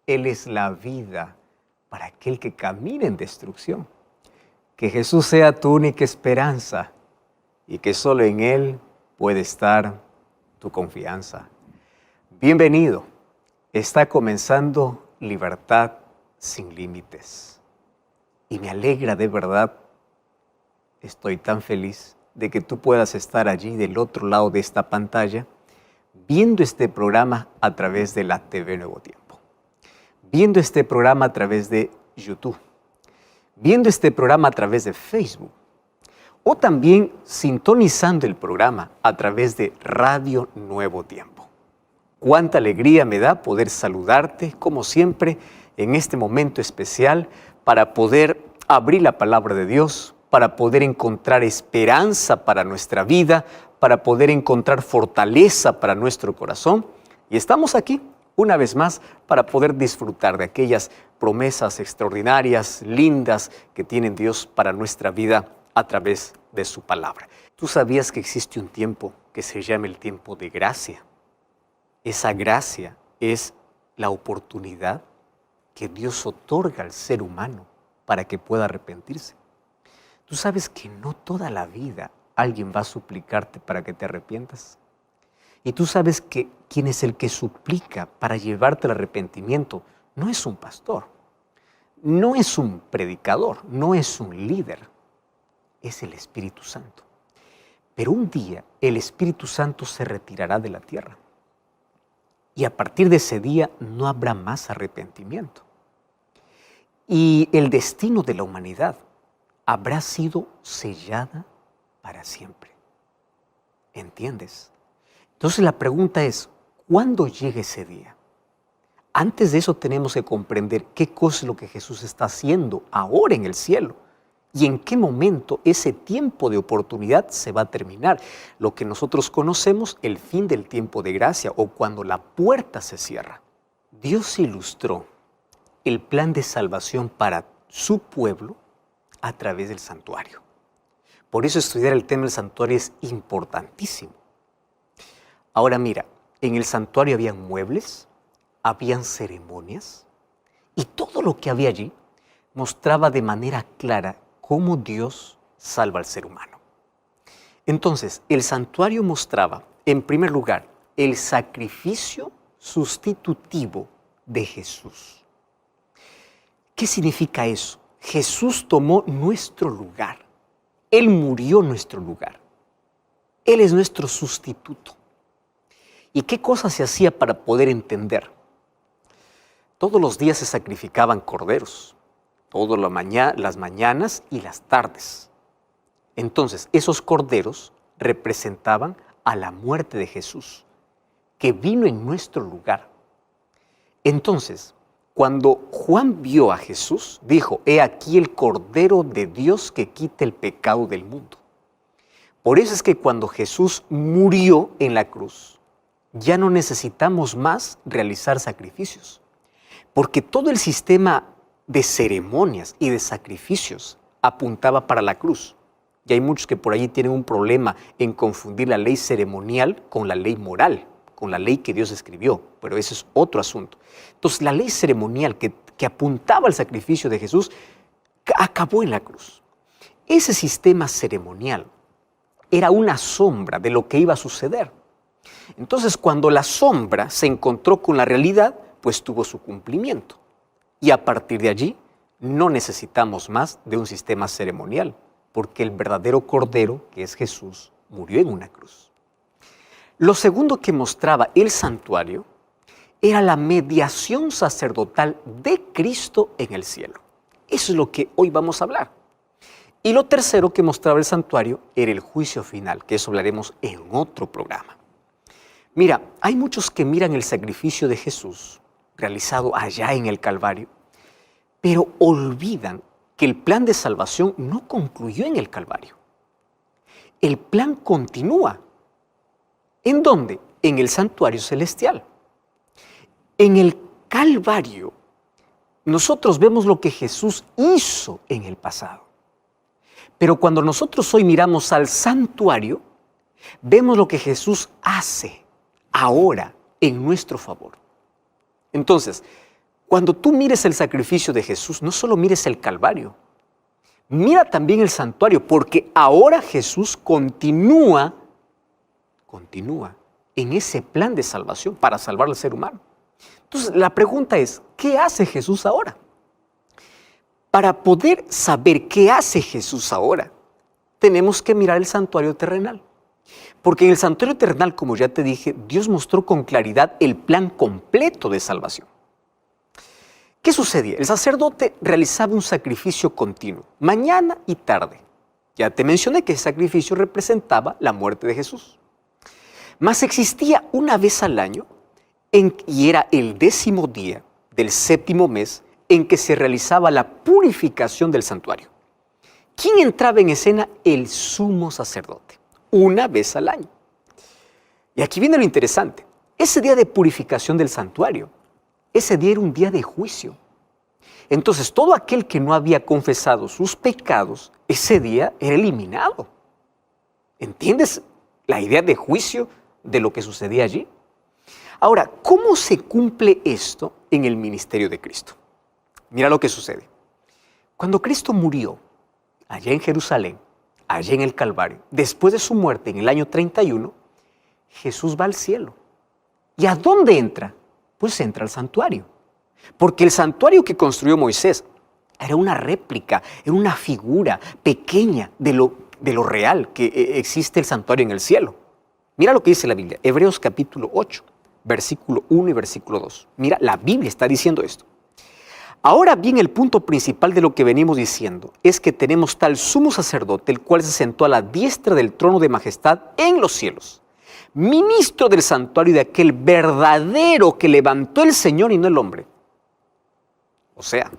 Él es la vida para aquel que camina en destrucción. Que Jesús sea tu única esperanza y que solo en Él puede estar tu confianza. Bienvenido. Está comenzando Libertad sin Límites. Y me alegra de verdad, estoy tan feliz de que tú puedas estar allí del otro lado de esta pantalla viendo este programa a través de la TV Nuevo Tiempo, viendo este programa a través de YouTube, viendo este programa a través de Facebook o también sintonizando el programa a través de Radio Nuevo Tiempo. Cuánta alegría me da poder saludarte, como siempre, en este momento especial para poder abrir la palabra de Dios, para poder encontrar esperanza para nuestra vida, para poder encontrar fortaleza para nuestro corazón. Y estamos aquí, una vez más, para poder disfrutar de aquellas promesas extraordinarias, lindas, que tiene Dios para nuestra vida a través de su palabra. ¿Tú sabías que existe un tiempo que se llama el tiempo de gracia? Esa gracia es la oportunidad que Dios otorga al ser humano para que pueda arrepentirse. Tú sabes que no toda la vida alguien va a suplicarte para que te arrepientas. Y tú sabes que quien es el que suplica para llevarte al arrepentimiento no es un pastor, no es un predicador, no es un líder, es el Espíritu Santo. Pero un día el Espíritu Santo se retirará de la tierra. Y a partir de ese día no habrá más arrepentimiento. Y el destino de la humanidad habrá sido sellada para siempre. ¿Entiendes? Entonces la pregunta es, ¿cuándo llega ese día? Antes de eso tenemos que comprender qué cosa es lo que Jesús está haciendo ahora en el cielo y en qué momento ese tiempo de oportunidad se va a terminar. Lo que nosotros conocemos, el fin del tiempo de gracia o cuando la puerta se cierra. Dios ilustró el plan de salvación para su pueblo a través del santuario. Por eso estudiar el tema del santuario es importantísimo. Ahora mira, en el santuario habían muebles, habían ceremonias y todo lo que había allí mostraba de manera clara cómo Dios salva al ser humano. Entonces, el santuario mostraba, en primer lugar, el sacrificio sustitutivo de Jesús. ¿Qué significa eso? Jesús tomó nuestro lugar. Él murió en nuestro lugar. Él es nuestro sustituto. ¿Y qué cosa se hacía para poder entender? Todos los días se sacrificaban corderos, todas las mañanas y las tardes. Entonces, esos corderos representaban a la muerte de Jesús, que vino en nuestro lugar. Entonces, cuando Juan vio a Jesús, dijo, he aquí el Cordero de Dios que quita el pecado del mundo. Por eso es que cuando Jesús murió en la cruz, ya no necesitamos más realizar sacrificios, porque todo el sistema de ceremonias y de sacrificios apuntaba para la cruz. Y hay muchos que por allí tienen un problema en confundir la ley ceremonial con la ley moral, con la ley que Dios escribió, pero ese es otro asunto. Entonces, la ley ceremonial que apuntaba al sacrificio de Jesús acabó en la cruz. Ese sistema ceremonial era una sombra de lo que iba a suceder. Entonces, cuando la sombra se encontró con la realidad, pues tuvo su cumplimiento. Y a partir de allí, no necesitamos más de un sistema ceremonial, porque el verdadero Cordero, que es Jesús, murió en una cruz. Lo segundo que mostraba el santuario era la mediación sacerdotal de Cristo en el cielo. Eso es lo que hoy vamos a hablar. Y lo tercero que mostraba el santuario era el juicio final, que eso hablaremos en otro programa. Mira, hay muchos que miran el sacrificio de Jesús realizado allá en el Calvario, pero olvidan que el plan de salvación no concluyó en el Calvario. El plan continúa. ¿En dónde? En el santuario celestial. En el Calvario, nosotros vemos lo que Jesús hizo en el pasado. Pero cuando nosotros hoy miramos al santuario, vemos lo que Jesús hace ahora en nuestro favor. Entonces, cuando tú mires el sacrificio de Jesús, no solo mires el Calvario, mira también el santuario, porque ahora Jesús continúa en ese plan de salvación para salvar al ser humano. Entonces, la pregunta es, ¿qué hace Jesús ahora? Para poder saber qué hace Jesús ahora, tenemos que mirar el santuario terrenal. Porque en el santuario terrenal, como ya te dije, Dios mostró con claridad el plan completo de salvación. ¿Qué sucedía? El sacerdote realizaba un sacrificio continuo, mañana y tarde. Ya te mencioné que ese sacrificio representaba la muerte de Jesús. Mas existía una vez al año, y era el 10º día del 7º mes, en que se realizaba la purificación del santuario. ¿Quién entraba en escena? El sumo sacerdote, una vez al año. Y aquí viene lo interesante. Ese día de purificación del santuario, ese día era un día de juicio. Entonces, todo aquel que no había confesado sus pecados, ese día era eliminado. ¿Entiendes la idea de juicio de lo que sucedía allí? Ahora, ¿cómo se cumple esto en el ministerio de Cristo? Mira lo que sucede. Cuando Cristo murió, allá en Jerusalén, allá en el Calvario, después de su muerte en el año 31, Jesús va al cielo. ¿Y a dónde entra? Pues entra al santuario. Porque el santuario que construyó Moisés era una réplica, era una figura pequeña de lo real que existe el santuario en el cielo. Mira lo que dice la Biblia, Hebreos capítulo 8, versículo 1 y versículo 2. Mira, la Biblia está diciendo esto. Ahora bien, el punto principal de lo que venimos diciendo es que tenemos tal sumo sacerdote, el cual se sentó a la diestra del trono de majestad en los cielos, ministro del santuario de aquel verdadero que levantó el Señor y no el hombre. O sea,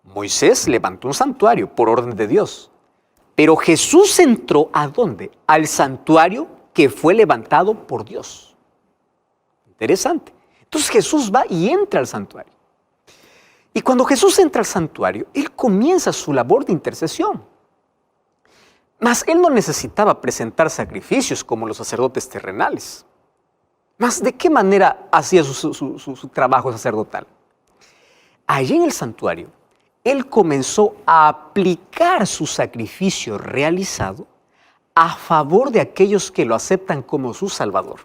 Moisés levantó un santuario por orden de Dios, pero Jesús entró ¿a dónde? Al santuario que fue levantado por Dios. Interesante. Entonces Jesús va y entra al santuario. Y cuando Jesús entra al santuario, Él comienza su labor de intercesión. Mas Él no necesitaba presentar sacrificios como los sacerdotes terrenales. Mas ¿de qué manera hacía su trabajo sacerdotal? Allí en el santuario, Él comenzó a aplicar su sacrificio realizado a favor de aquellos que lo aceptan como su Salvador.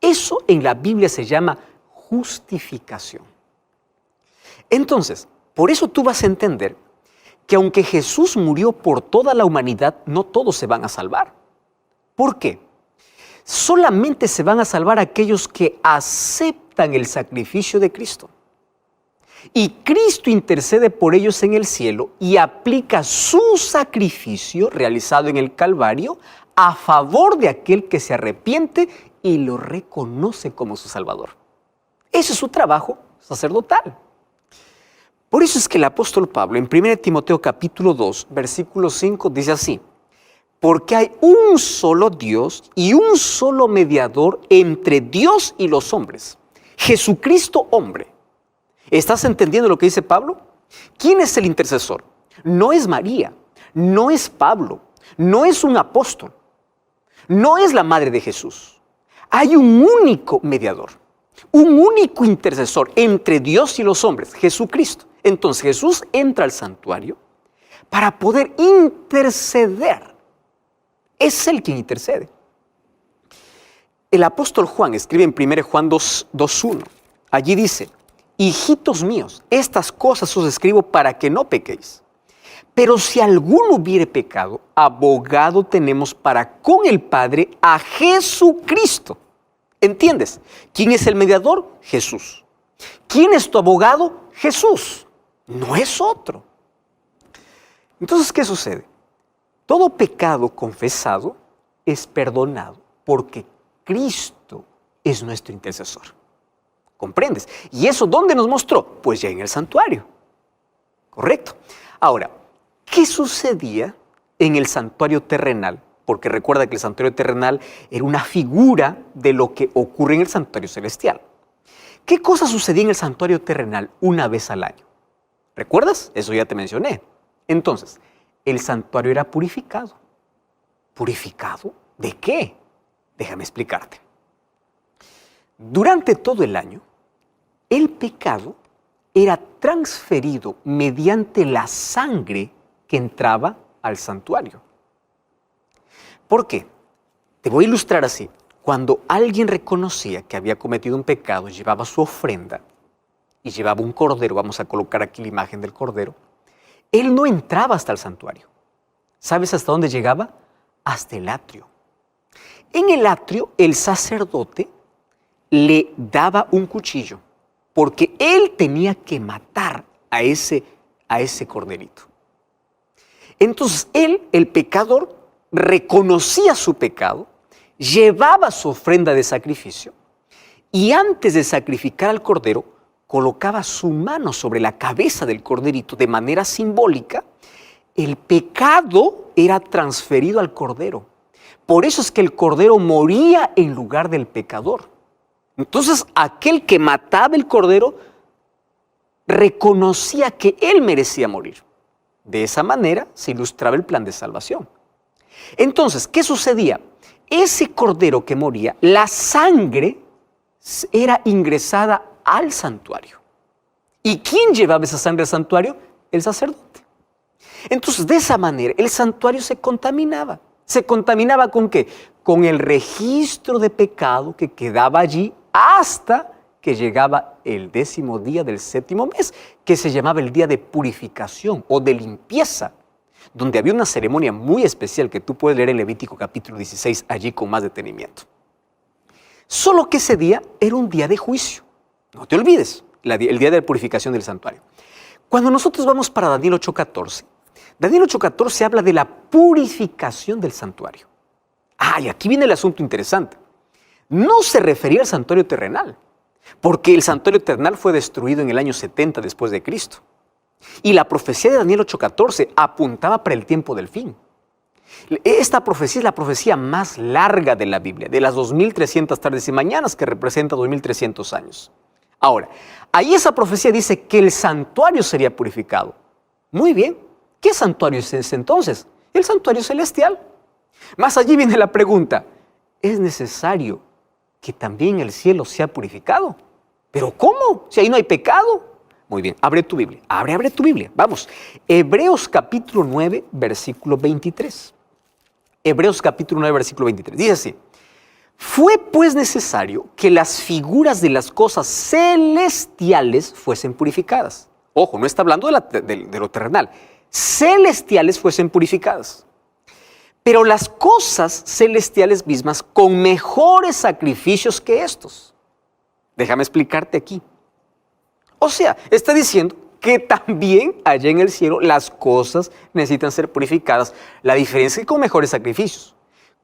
Eso en la Biblia se llama justificación. Entonces, por eso tú vas a entender que aunque Jesús murió por toda la humanidad, no todos se van a salvar. ¿Por qué? Solamente se van a salvar aquellos que aceptan el sacrificio de Cristo. Y Cristo intercede por ellos en el cielo y aplica su sacrificio realizado en el Calvario a favor de aquel que se arrepiente y lo reconoce como su Salvador. Ese es su trabajo sacerdotal. Por eso es que el apóstol Pablo en 1 Timoteo capítulo 2, versículo 5 dice así: porque hay un solo Dios y un solo mediador entre Dios y los hombres, Jesucristo hombre. ¿Estás entendiendo lo que dice Pablo? ¿Quién es el intercesor? No es María, no es Pablo, no es un apóstol, no es la madre de Jesús. Hay un único mediador, un único intercesor entre Dios y los hombres, Jesucristo. Entonces Jesús entra al santuario para poder interceder. Es Él quien intercede. El apóstol Juan escribe en 1 Juan 2:1. Allí dice: hijitos míos, estas cosas os escribo para que no pequéis. Pero si alguno hubiere pecado, abogado tenemos para con el Padre a Jesucristo. ¿Entiendes? ¿Quién es el mediador? Jesús. ¿Quién es tu abogado? Jesús. No es otro. Entonces, ¿qué sucede? Todo pecado confesado es perdonado porque Cristo es nuestro intercesor. ¿Comprendes? ¿Y eso dónde nos mostró? Pues ya en el santuario. ¿Correcto? Ahora, ¿qué sucedía en el santuario terrenal? Porque recuerda que el santuario terrenal era una figura de lo que ocurre en el santuario celestial. ¿Qué cosa sucedía en el santuario terrenal una vez al año? ¿Recuerdas? Eso ya te mencioné. Entonces, el santuario era purificado. ¿Purificado? ¿De qué? Déjame explicarte. Durante todo el año, el pecado era transferido mediante la sangre que entraba al santuario. ¿Por qué? Te voy a ilustrar así. Cuando alguien reconocía que había cometido un pecado, llevaba su ofrenda y llevaba un cordero, vamos a colocar aquí la imagen del cordero, él no entraba hasta el santuario. ¿Sabes hasta dónde llegaba? Hasta el atrio. En el atrio, el sacerdote le daba un cuchillo, porque él tenía que matar a ese corderito. Entonces él, el pecador, reconocía su pecado, llevaba su ofrenda de sacrificio y antes de sacrificar al cordero, colocaba su mano sobre la cabeza del corderito de manera simbólica. El pecado era transferido al cordero. Por eso es que el cordero moría en lugar del pecador. Entonces, aquel que mataba el cordero reconocía que él merecía morir. De esa manera se ilustraba el plan de salvación. Entonces, ¿qué sucedía? Ese cordero que moría, la sangre era ingresada al santuario. ¿Y quién llevaba esa sangre al santuario? El sacerdote. Entonces, de esa manera, el santuario se contaminaba. ¿Se contaminaba con qué? Con el registro de pecado que quedaba allí hasta que llegaba el 10º día del 7º mes, que se llamaba el día de purificación o de limpieza, donde había una ceremonia muy especial que tú puedes leer en Levítico capítulo 16 allí con más detenimiento. Solo que ese día era un día de juicio. No te olvides, el día de la purificación del santuario. Cuando nosotros vamos para Daniel 8:14, Daniel 8:14 habla de la purificación del santuario. Y aquí viene el asunto interesante. No se refería al santuario terrenal, porque el santuario terrenal fue destruido en el año 70 después de Cristo. Y la profecía de Daniel 8:14 apuntaba para el tiempo del fin. Esta profecía es la profecía más larga de la Biblia, de las 2300 tardes y mañanas, que representa 2300 años. Ahora, ahí esa profecía dice que el santuario sería purificado. Muy bien, ¿qué santuario es ese entonces? El santuario celestial. Más allí viene la pregunta, ¿es necesario que también el cielo sea purificado? ¿Pero cómo? Si ahí no hay pecado. Muy bien, abre tu Biblia, abre tu Biblia. Vamos, Hebreos capítulo 9, versículo 23. Hebreos capítulo 9, versículo 23. Dice así, fue pues necesario que las figuras de las cosas celestiales fuesen purificadas. Ojo, no está hablando de lo terrenal. Celestiales fuesen purificadas. Pero las cosas celestiales mismas con mejores sacrificios que estos. Déjame explicarte aquí. O sea, está diciendo que también allá en el cielo las cosas necesitan ser purificadas. La diferencia es que con mejores sacrificios.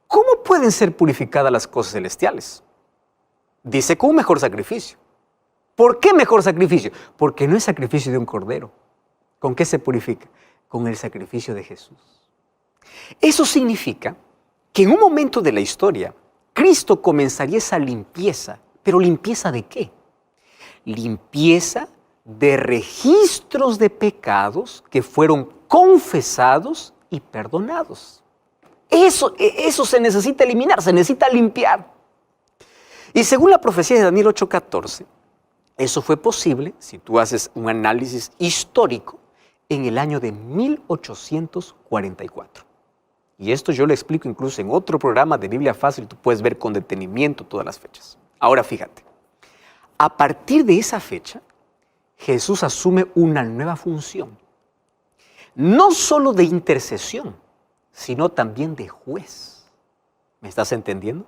¿Cómo pueden ser purificadas las cosas celestiales? Dice con un mejor sacrificio. ¿Por qué mejor sacrificio? Porque no es sacrificio de un cordero. ¿Con qué se purifica? Con el sacrificio de Jesús. Eso significa que en un momento de la historia, Cristo comenzaría esa limpieza. ¿Pero limpieza de qué? Limpieza de registros de pecados que fueron confesados y perdonados. Eso se necesita eliminar, se necesita limpiar. Y según la profecía de Daniel 8:14, eso fue posible, si tú haces un análisis histórico, en el año de 1844. Y esto yo lo explico incluso en otro programa de Biblia Fácil, tú puedes ver con detenimiento todas las fechas. Ahora fíjate, a partir de esa fecha, Jesús asume una nueva función, no solo de intercesión, sino también de juez. ¿Me estás entendiendo?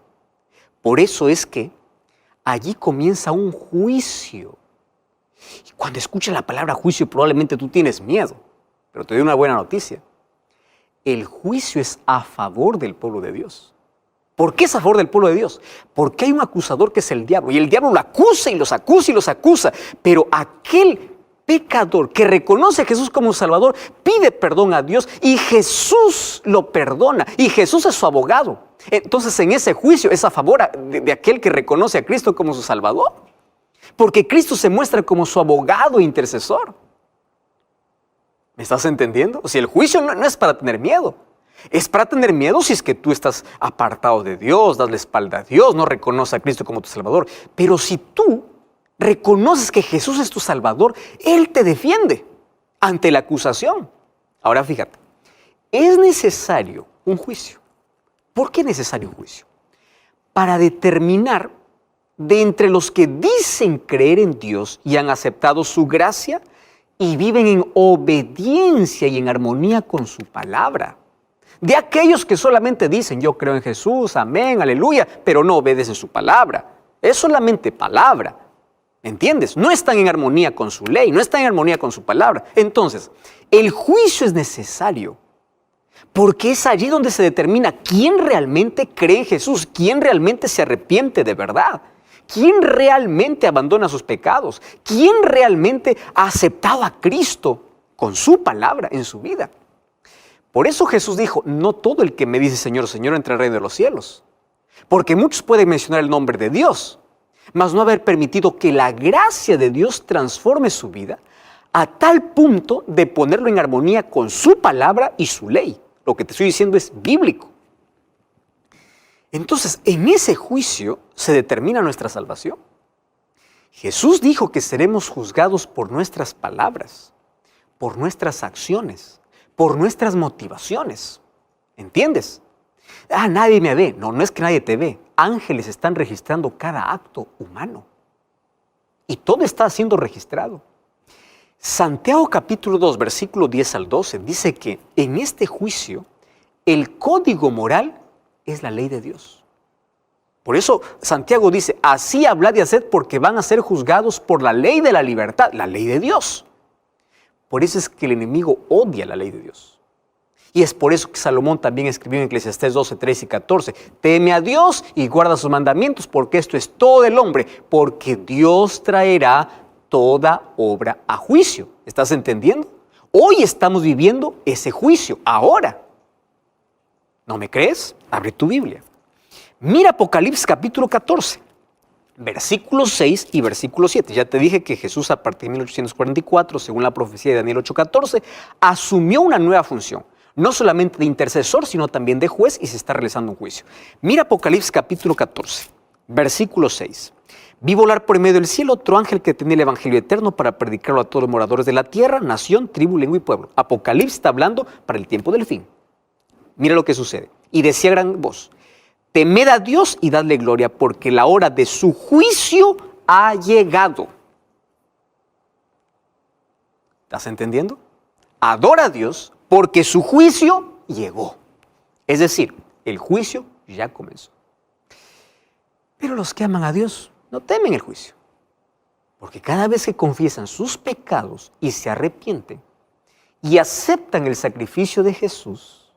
Por eso es que allí comienza un juicio. Y cuando escuchas la palabra juicio probablemente tú tienes miedo, pero te doy una buena noticia. El juicio es a favor del pueblo de Dios. ¿Por qué es a favor del pueblo de Dios? Porque hay un acusador que es el diablo, y el diablo lo acusa y los acusa y los acusa, pero aquel pecador que reconoce a Jesús como Salvador pide perdón a Dios y Jesús lo perdona y Jesús es su abogado. Entonces en ese juicio es a favor de aquel que reconoce a Cristo como su Salvador, porque Cristo se muestra como su abogado e intercesor. ¿Me estás entendiendo? O sea, el juicio no es para tener miedo. Es para tener miedo si es que tú estás apartado de Dios, das la espalda a Dios, no reconoces a Cristo como tu Salvador. Pero si tú reconoces que Jesús es tu Salvador, Él te defiende ante la acusación. Ahora fíjate, es necesario un juicio. ¿Por qué es necesario un juicio? Para determinar de entre los que dicen creer en Dios y han aceptado su gracia y viven en obediencia y en armonía con su palabra. De aquellos que solamente dicen, yo creo en Jesús, amén, aleluya, pero no obedecen su palabra. Es solamente palabra. ¿Me entiendes? No están en armonía con su ley, no están en armonía con su palabra. Entonces, el juicio es necesario porque es allí donde se determina quién realmente cree en Jesús, quién realmente se arrepiente de verdad, quién realmente abandona sus pecados, quién realmente ha aceptado a Cristo con su palabra en su vida. Por eso Jesús dijo, no todo el que me dice Señor, Señor entra al reino de los cielos. Porque muchos pueden mencionar el nombre de Dios, mas no haber permitido que la gracia de Dios transforme su vida a tal punto de ponerlo en armonía con su palabra y su ley. Lo que te estoy diciendo es bíblico. Entonces, en ese juicio se determina nuestra salvación. Jesús dijo que seremos juzgados por nuestras palabras, por nuestras acciones, por nuestras motivaciones. ¿Entiendes? Nadie me ve. No, no es que nadie te ve. Ángeles están registrando cada acto humano. Y todo está siendo registrado. Santiago capítulo 2, versículo 10 al 12, dice que en este juicio el código moral es la ley de Dios. Por eso Santiago dice, así hablad y haced porque van a ser juzgados por la ley de la libertad, la ley de Dios. Por eso es que el enemigo odia la ley de Dios. Y es por eso que Salomón también escribió en Eclesiastés 12, 13 y 14, teme a Dios y guarda sus mandamientos, porque esto es todo del hombre, porque Dios traerá toda obra a juicio. ¿Estás entendiendo? Hoy estamos viviendo ese juicio, ahora. ¿No me crees? Abre tu Biblia. Mira Apocalipsis capítulo 14, versículos 6 y versículo 7. Ya te dije que Jesús a partir de 1844, según la profecía de Daniel 8:14, asumió una nueva función. No solamente de intercesor, sino también de juez, y se está realizando un juicio. Mira Apocalipsis capítulo 14, versículo 6. Vi volar por en medio del cielo otro ángel que tenía el evangelio eterno para predicarlo a todos los moradores de la tierra, nación, tribu, lengua y pueblo. Apocalipsis está hablando para el tiempo del fin. Mira lo que sucede. Y decía a gran voz, temed a Dios y dadle gloria, porque la hora de su juicio ha llegado. ¿Estás entendiendo? Adora a Dios porque su juicio llegó. Es decir, el juicio ya comenzó. Pero los que aman a Dios no temen el juicio, porque cada vez que confiesan sus pecados y se arrepienten y aceptan el sacrificio de Jesús,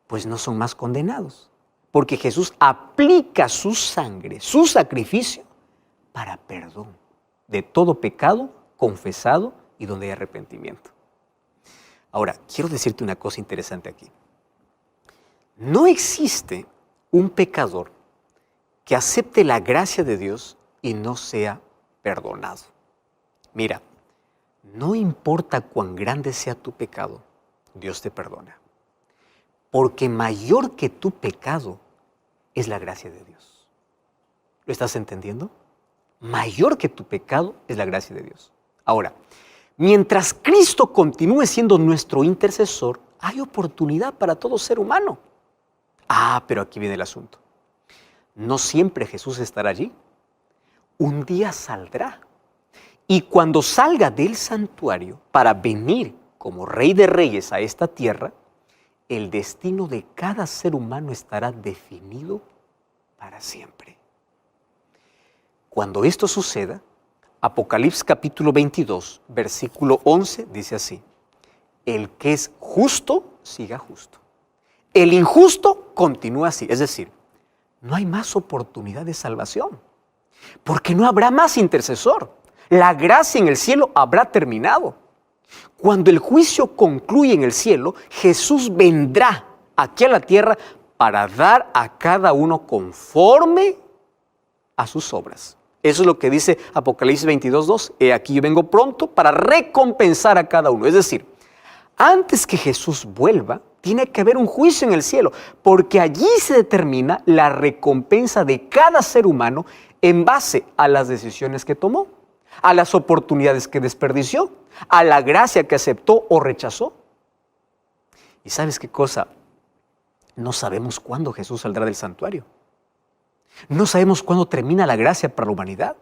pues no son más condenados, porque Jesús aplica su sangre, su sacrificio, para perdón de todo pecado confesado y donde hay arrepentimiento. Ahora, quiero decirte una cosa interesante aquí. No existe un pecador que acepte la gracia de Dios y no sea perdonado. Mira, no importa cuán grande sea tu pecado, Dios te perdona. Porque mayor que tu pecado es la gracia de Dios. ¿Lo estás entendiendo? Mayor que tu pecado es la gracia de Dios. Ahora, mientras Cristo continúe siendo nuestro intercesor, hay oportunidad para todo ser humano. Pero aquí viene el asunto. No siempre Jesús estará allí. Un día saldrá. Y cuando salga del santuario para venir como Rey de Reyes a esta tierra, el destino de cada ser humano estará definido para siempre. Cuando esto suceda, Apocalipsis capítulo 22, versículo 11, dice así, el que es justo, siga justo. El injusto continúa así, es decir, no hay más oportunidad de salvación, porque no habrá más intercesor. La gracia en el cielo habrá terminado. Cuando el juicio concluye en el cielo, Jesús vendrá aquí a la tierra para dar a cada uno conforme a sus obras. Eso es lo que dice Apocalipsis 22:2. He aquí yo vengo pronto para recompensar a cada uno. Es decir, antes que Jesús vuelva, tiene que haber un juicio en el cielo, porque allí se determina la recompensa de cada ser humano en base a las decisiones que tomó. a las oportunidades que desperdició, a la gracia que aceptó o rechazó. ¿Y sabes qué cosa? No sabemos cuándo Jesús saldrá del santuario. No sabemos cuándo termina la gracia para la humanidad.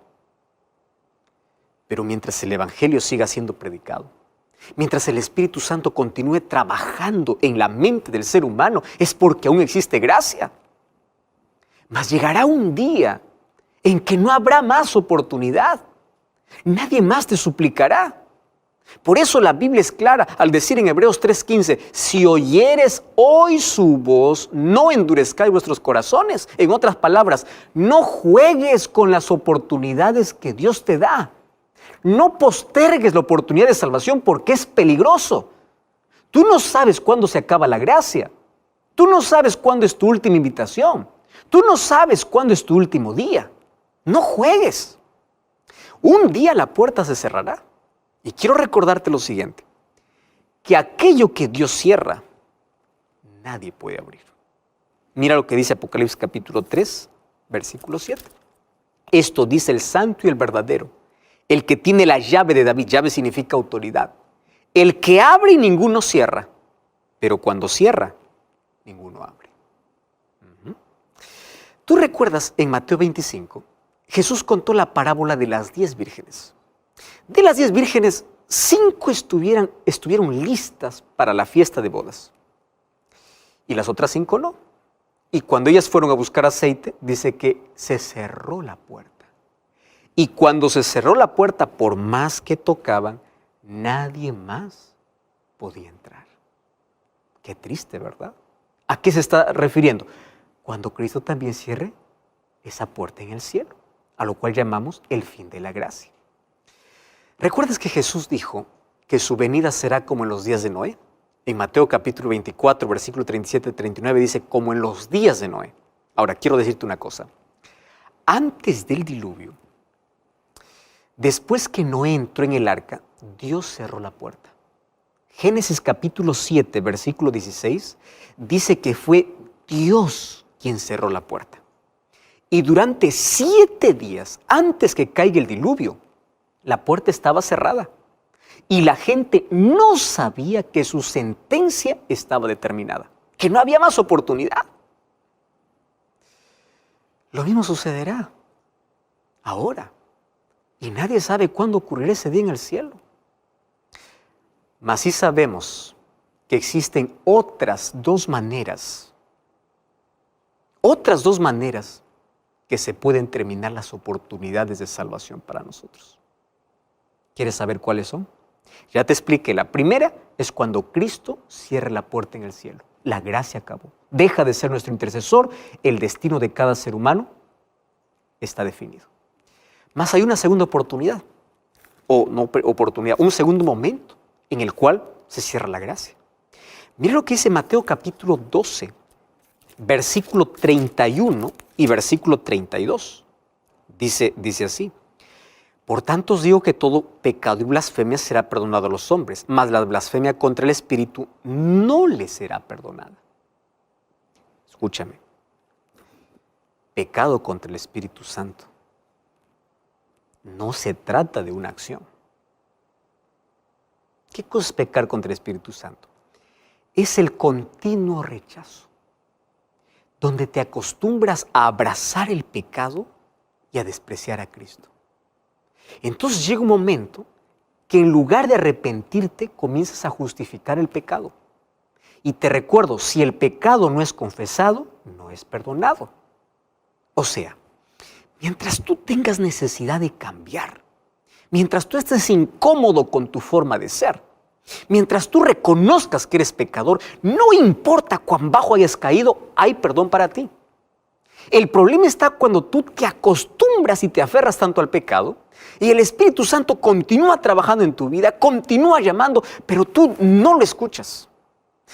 Pero mientras el Evangelio siga siendo predicado, mientras el Espíritu Santo continúe trabajando en la mente del ser humano, es porque aún existe gracia. Mas llegará un día en que no habrá más oportunidad. Nadie más te suplicará. Por eso la Biblia es clara al decir en Hebreos 3:15, si oyeres hoy su voz, no endurezcáis vuestros corazones. En otras palabras, no juegues con las oportunidades que Dios te da. No postergues la oportunidad de salvación porque es peligroso. Tú no sabes cuándo se acaba la gracia. Tú no sabes cuándo es tu última invitación. Tú no sabes cuándo es tu último día. No juegues. Un día la puerta se cerrará. Y quiero recordarte lo siguiente, que aquello que Dios cierra, nadie puede abrir. Mira lo que dice Apocalipsis capítulo 3, versículo 7. Esto dice el santo y el verdadero, el que tiene la llave de David. Llave significa autoridad. El que abre y ninguno cierra, pero cuando cierra, ninguno abre. ¿Tú recuerdas en Mateo 25? Jesús contó la parábola de las 10 vírgenes. De las 10 vírgenes, 5 estuvieron listas para la fiesta de bodas. Y las otras 5 no. Y cuando ellas fueron a buscar aceite, dice que se cerró la puerta. Y cuando se cerró la puerta, por más que tocaban, nadie más podía entrar. Qué triste, ¿verdad? ¿A qué se está refiriendo? Cuando Cristo también cierre esa puerta en el cielo, a lo cual llamamos el fin de la gracia. ¿Recuerdas que Jesús dijo que su venida será como en los días de Noé? En Mateo capítulo 24, versículo 37-39 dice, como en los días de Noé. Ahora, quiero decirte una cosa. Antes del diluvio, después que Noé entró en el arca, Dios cerró la puerta. Génesis capítulo 7, versículo 16, dice que fue Dios quien cerró la puerta. Y durante 7 días, antes que caiga el diluvio, la puerta estaba cerrada y la gente no sabía que su sentencia estaba determinada, que no había más oportunidad. Lo mismo sucederá ahora y nadie sabe cuándo ocurrirá ese día en el cielo. Mas sí sabemos que existen otras dos maneras que se pueden terminar las oportunidades de salvación para nosotros. ¿Quieres saber cuáles son? Ya te expliqué. La primera es cuando Cristo cierre la puerta en el cielo. La gracia acabó. Deja de ser nuestro intercesor. El destino de cada ser humano está definido. Mas hay una segunda oportunidad. Un segundo momento en el cual se cierra la gracia. Mira lo que dice Mateo capítulo 12, versículo 31 y versículo 32. Dice así. Por tanto os digo que todo pecado y blasfemia será perdonado a los hombres, mas la blasfemia contra el Espíritu no le será perdonada. Escúchame. Pecado contra el Espíritu Santo. No se trata de una acción. ¿Qué cosa es pecar contra el Espíritu Santo? Es el continuo rechazo, donde te acostumbras a abrazar el pecado y a despreciar a Cristo. Entonces llega un momento que en lugar de arrepentirte, comienzas a justificar el pecado. Y te recuerdo, si el pecado no es confesado, no es perdonado. O sea, mientras tú tengas necesidad de cambiar, mientras tú estés incómodo con tu forma de ser, mientras tú reconozcas que eres pecador, no importa cuán bajo hayas caído, hay perdón para ti. El problema está cuando tú te acostumbras y te aferras tanto al pecado y el Espíritu Santo continúa trabajando en tu vida, continúa llamando, pero tú no lo escuchas.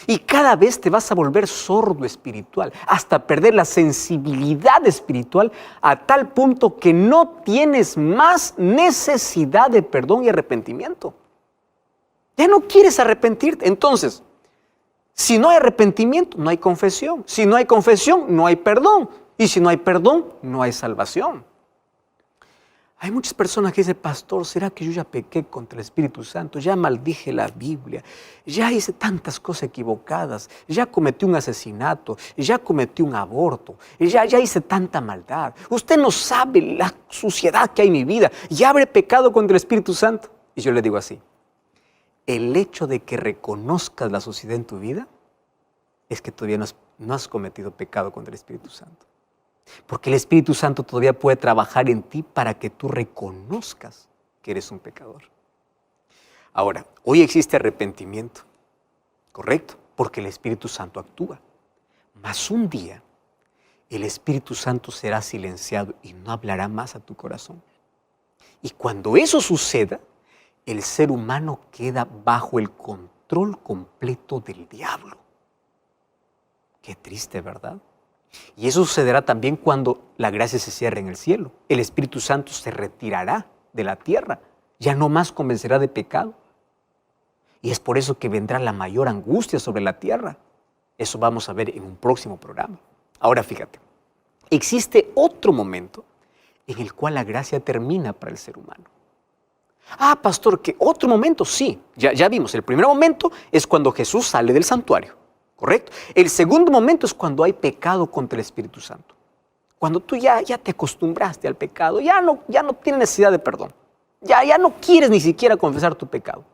Y cada vez te vas a volver sordo espiritual, hasta perder la sensibilidad espiritual a tal punto que no tienes más necesidad de perdón y arrepentimiento. Ya no quieres arrepentirte. Entonces, si no hay arrepentimiento, no hay confesión. Si no hay confesión, no hay perdón. Y si no hay perdón, no hay salvación. Hay muchas personas que dicen, pastor, ¿será que yo ya pequé contra el Espíritu Santo? Ya maldije la Biblia, ya hice tantas cosas equivocadas, ya cometí un asesinato, ya cometí un aborto, ya hice tanta maldad. Usted no sabe la suciedad que hay en mi vida, ya habré pecado contra el Espíritu Santo. Y yo le digo así, el hecho de que reconozcas la suciedad en tu vida es que todavía no has cometido pecado contra el Espíritu Santo. Porque el Espíritu Santo todavía puede trabajar en ti para que tú reconozcas que eres un pecador. Ahora, hoy existe arrepentimiento, ¿correcto? Porque el Espíritu Santo actúa. Mas un día, el Espíritu Santo será silenciado y no hablará más a tu corazón. Y cuando eso suceda, el ser humano queda bajo el control completo del diablo. Qué triste, ¿verdad? Y eso sucederá también cuando la gracia se cierre en el cielo. El Espíritu Santo se retirará de la tierra, ya no más convencerá de pecado. Y es por eso que vendrá la mayor angustia sobre la tierra. Eso vamos a ver en un próximo programa. Ahora fíjate, existe otro momento en el cual la gracia termina para el ser humano. Ah, pastor, ¿qué otro momento? Sí, ya vimos. El primer momento es cuando Jesús sale del santuario. ¿Correcto? El segundo momento es cuando hay pecado contra el Espíritu Santo. Cuando tú ya te acostumbraste al pecado, ya no tienes necesidad de perdón. Ya no quieres ni siquiera confesar tu pecado.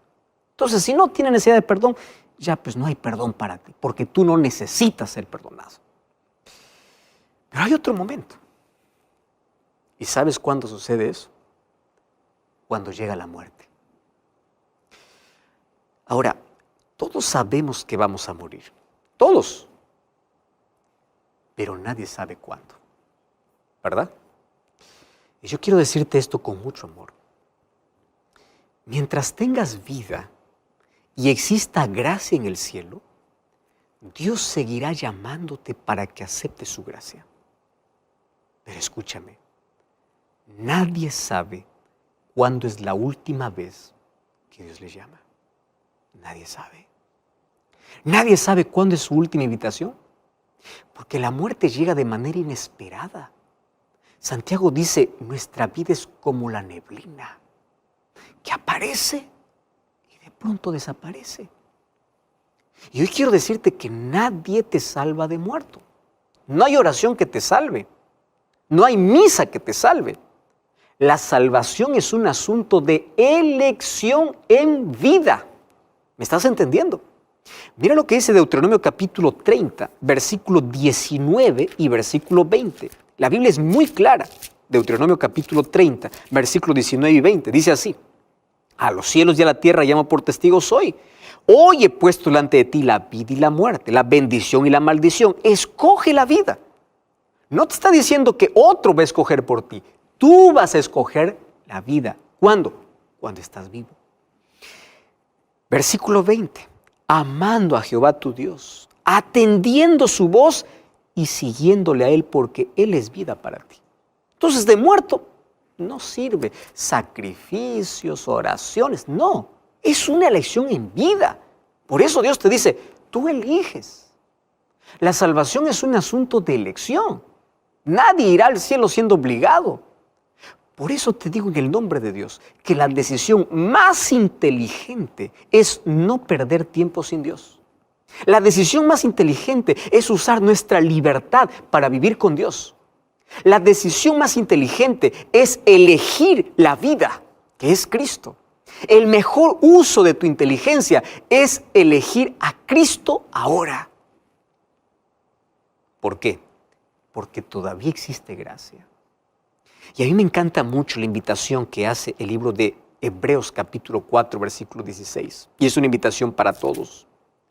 Entonces, si no tienes necesidad de perdón, ya pues no hay perdón para ti, porque tú no necesitas ser perdonado. Pero hay otro momento. ¿Y sabes cuándo sucede eso? Cuando llega la muerte. Ahora, todos sabemos que vamos a morir. Todos. Pero nadie sabe cuándo. ¿Verdad? Y yo quiero decirte esto con mucho amor. Mientras tengas vida y exista gracia en el cielo, Dios seguirá llamándote para que aceptes su gracia. Pero escúchame, nadie sabe cuándo es la última vez que Dios le llama. Nadie sabe. Nadie sabe cuándo es su última invitación, porque la muerte llega de manera inesperada. Santiago dice, nuestra vida es como la neblina, que aparece y de pronto desaparece. Y hoy quiero decirte que nadie te salva de muerto. No hay oración que te salve. No hay misa que te salve. La salvación es un asunto de elección en vida. ¿Me estás entendiendo? Mira lo que dice Deuteronomio capítulo 30, versículo 19 y versículo 20. La Biblia es muy clara. Deuteronomio capítulo 30, versículo 19 y 20. Dice así, a los cielos y a la tierra llamo por testigos hoy. Hoy he puesto delante de ti la vida y la muerte, la bendición y la maldición. Escoge la vida. No te está diciendo que otro va a escoger por ti. Tú vas a escoger la vida. ¿Cuándo? Cuando estás vivo. Versículo 20. Amando a Jehová tu Dios, atendiendo su voz y siguiéndole a Él porque Él es vida para ti. Entonces de muerto no sirve sacrificios, oraciones, no. Es una elección en vida. Por eso Dios te dice, tú eliges. La salvación es un asunto de elección. Nadie irá al cielo siendo obligado. Por eso te digo en el nombre de Dios que la decisión más inteligente es no perder tiempo sin Dios. La decisión más inteligente es usar nuestra libertad para vivir con Dios. La decisión más inteligente es elegir la vida, que es Cristo. El mejor uso de tu inteligencia es elegir a Cristo ahora. ¿Por qué? Porque todavía existe gracia. Y a mí me encanta mucho la invitación que hace el libro de Hebreos capítulo 4, versículo 16. Y es una invitación para todos.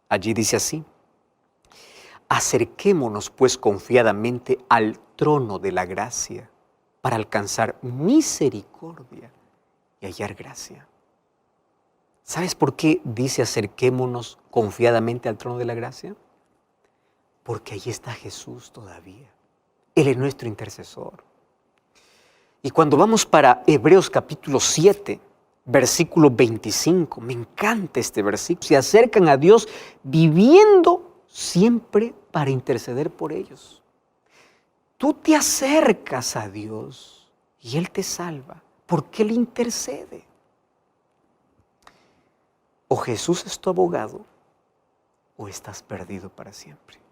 Allí dice así, acerquémonos pues confiadamente al trono de la gracia para alcanzar misericordia y hallar gracia. ¿Sabes por qué dice acerquémonos confiadamente al trono de la gracia? Porque ahí está Jesús todavía. Él es nuestro intercesor. Y cuando vamos para Hebreos capítulo 7, versículo 25, me encanta este versículo. Se acercan a Dios viviendo siempre para interceder por ellos. Tú te acercas a Dios y Él te salva. porque Él intercede. O Jesús es tu abogado o estás perdido para siempre.